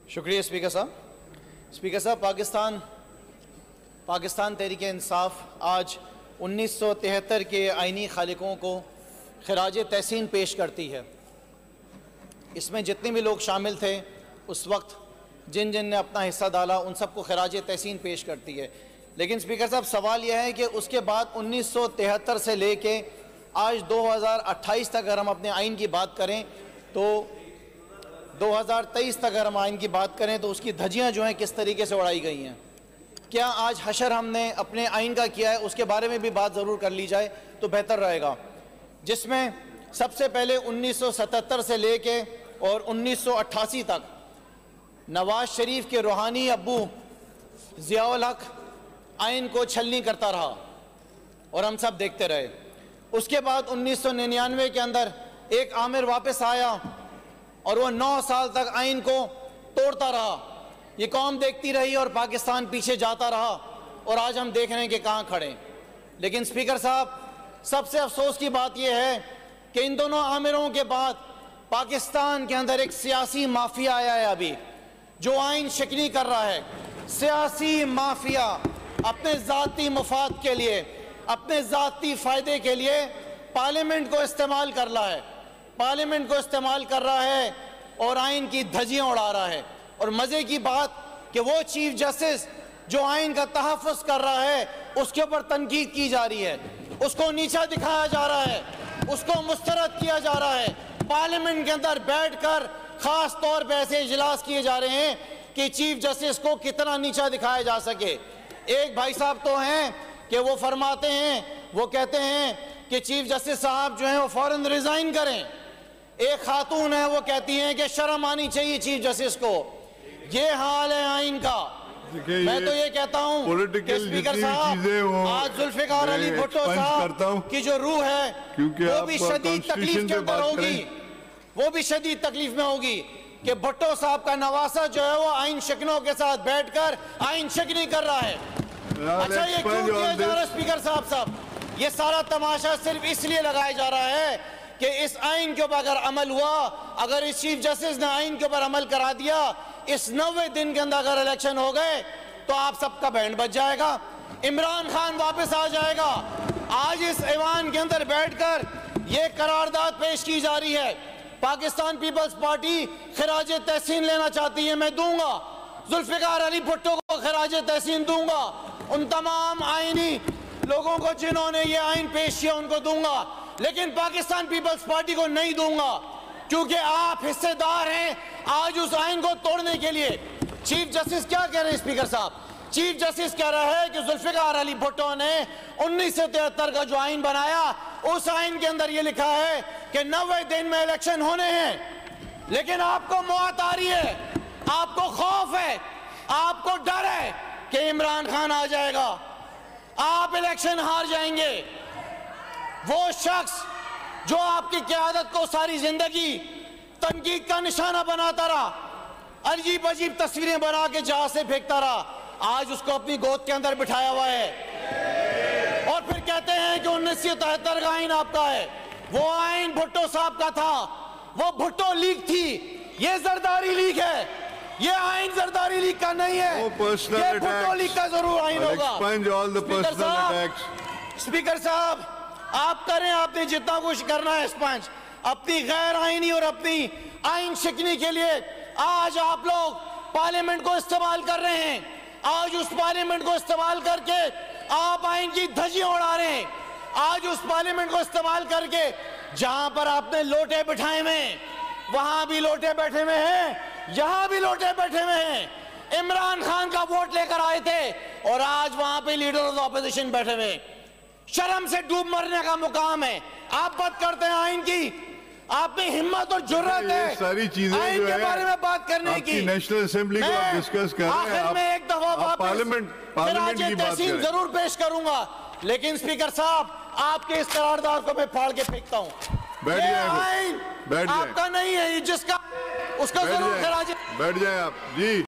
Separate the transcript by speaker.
Speaker 1: शुक्रिया स्पीकर साहब। स्पीकर साहब, पाकिस्तान तहरीक इंसाफ आज 1973 के आइनी खालिकों को खराज तहसीन पेश करती है। इसमें जितने भी लोग शामिल थे उस वक्त, जिन जिन ने अपना हिस्सा डाला, उन सबको खराज तहसीन पेश करती है। लेकिन स्पीकर साहब, सवाल यह है कि उसके बाद 1973 से लेके आज 2028 तक अगर हम अपने आइन की बात करें तो 2023 तक अगर हम आइन की बात करें तो उसकी धज्जियाँ जो हैं किस तरीके से उड़ाई गई हैं। क्या आज हशर हमने अपने आइन का किया है, उसके बारे में भी बात ज़रूर कर ली जाए तो बेहतर रहेगा। जिसमें सबसे पहले 1977 से लेके और 1988 तक नवाज शरीफ के रूहानी अब्बू ज़ियाउल हक आइन को छलनी करता रहा और हम सब देखते रहे। उसके बाद 1999 के अंदर एक आमिर वापस आया और वो 9 साल तक आइन को तोड़ता रहा। ये कौम देखती रही और पाकिस्तान पीछे जाता रहा और आज हम देख रहे हैं कि कहाँ खड़े। लेकिन स्पीकर साहब, सबसे अफसोस की बात यह है कि इन दोनों आमिरों के बाद पाकिस्तान के अंदर एक सियासी माफिया आया है अभी, जो आइन शिकनी कर रहा है। सियासी माफिया अपने ज़ाती मुफाद के लिए, अपने ज़ाती फ़ायदे के लिए पार्लियामेंट को इस्तेमाल कर रहा है, पार्लियामेंट को इस्तेमाल कर रहा है और आइन की धज्जियाँ उड़ा रहा है। और मज़े की बात कि वो चीफ जस्टिस जो आइन का तहफ़्फ़ुज़ कर रहा है उसके ऊपर तनकीद की जा रही है, उसको नीचा दिखाया जा रहा है, उसको मुस्तरद किया जा रहा है। पार्लियामेंट के अंदर बैठकर ख़ास तौर पर ऐसे इजलास किए जा रहे हैं कि चीफ जस्टिस को कितना नीचा दिखाया जा सके। एक भाई साहब तो हैं कि वो फरमाते हैं, वो कहते हैं कि चीफ जस्टिस साहब जो हैं वो फ़ौरन रिज़ाइन करें। एक खातून है, वो कहती हैं कि शर्म आनी चाहिए चीफ जस्टिस को। ये हाल है आइन का। मैं तो ये कहता हूँ कि स्पीकर साहब, आज जुल्फ़िकार अली भुट्टो साहब की जो रूह है वो भी शदीद तकलीफ के अंदर होगी, वो भी शदीद तकलीफ में होगी कि भुट्टो साहब का नवासा जो है वो आइन शिकनों के साथ बैठकर आइन शिकनी कर रहा है। अच्छा, ये क्यों किया जा रहा है स्पीकर साहब? ये सारा तमाशा सिर्फ इसलिए लगाया जा रहा है कि इस आइन के ऊपर अगर अमल हुआ, अगर इस चीफ जस्टिस ने आइन के ऊपर अमल करा दिया, इस 90 दिन के अंदर अगर इलेक्शन हो गए तो आप सबका बैंड बज जाएगा, इमरान खान वापस आ जाएगा। आज इस ऐवान के अंदर बैठकर ये करारदाद पेश की जा रही है। पाकिस्तान पीपल्स पार्टी खराज तहसीन लेना चाहती है, मैं दूंगा। जुल्फ़िकार अली भुट्टो को खराज तहसीन दूंगा। उन तमाम आइनी लोगों को जिन्होंने ये आइन पेश किया उनको दूंगा, लेकिन पाकिस्तान पीपल्स पार्टी को नहीं दूंगा, क्योंकि आप हिस्सेदार हैं आज उस आइन को तोड़ने के लिए। चीफ जस्टिस क्या कह रहे हैं स्पीकर साहब? चीफ जस्टिस कह रहा है कि जुल्फ़िकार अली भुट्टो ने 1973 का जो आइन बनाया, उस आइन के अंदर ये लिखा है कि 90 दिन में इलेक्शन होने हैं। लेकिन आपको मौत आ रही है, आपको खौफ है, आपको डर है कि इमरान खान आ जाएगा, आप इलेक्शन हार जाएंगे। वो शख्स जो आपकी क़यादत को सारी जिंदगी तनकीद का निशाना बनाता रहा, अजीब अजीब तस्वीरें बना के जहाज से फेंकता रहा, आज उसको अपनी गोद के अंदर बिठाया हुआ है और फिर कहते हैं कि 1973 का आइन आपका है। वो आइन भुट्टो साहब का था, वो भुट्टो लीग थी, ये जरदारी लीग है। ये आइन जरदारी लीग का नहीं है, ये भुट्टो लीग का जरूर आइन होगा। स्पीकर साहब, आप करें, आपने जितना कुछ करना है स्पंज अपनी गैर आइनी और अपनी आइन शिकनी के लिए। आज आप लोग पार्लियामेंट को इस्तेमाल कर रहे हैं, आज उस पार्लियामेंट को इस्तेमाल करके आप आइन की धज्जियां उड़ा रहे हैं। आज उस पार्लियामेंट को इस्तेमाल करके जहां पर आपने लोटे बिठाए हुए हैं, वहां भी लोटे बैठे हुए हैं, यहां भी लोटे बैठे हुए हैं। इमरान खान का वोट लेकर आए थे और आज वहां पे लीडर ऑफ द ऑपोजिशन बैठे हुए हैं। शर्म से डूब मरने का मुकाम है। आप बात करते हैं आइन की, आप में हिम्मत और जुर्रत है
Speaker 2: सारी चीजें
Speaker 1: आइन के बारे में बात करने की।
Speaker 2: नेशनल असेंबली को आप डिस्कस कर रहे हैं,
Speaker 1: आखिर में एक दफा
Speaker 2: पार्लियामेंट की बात
Speaker 1: तहसीन जरूर पेश करूंगा, लेकिन स्पीकर साहब, आपके इस करारदाद को मैं फाड़ के फेंकता हूँ।
Speaker 2: बैठ जाए,
Speaker 1: आपका नहीं है, जिसका उसका जरूर खराज।
Speaker 2: बैठ जाए आप जी।